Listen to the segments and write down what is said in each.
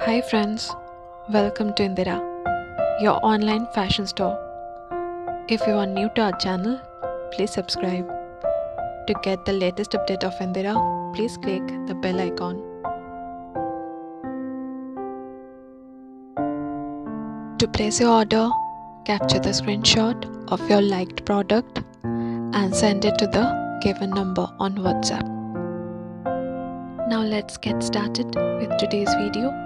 Hi friends, welcome to Indira, your online fashion store. If you are new to our channel, please subscribe. To get the latest update of Indira, please click the bell icon. To place your order, capture the screenshot of your liked product and send it to the given number on WhatsApp. Now let's get started with today's video.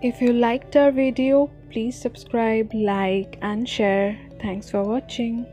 If you liked our video, please subscribe, like and share. Thanks for watching.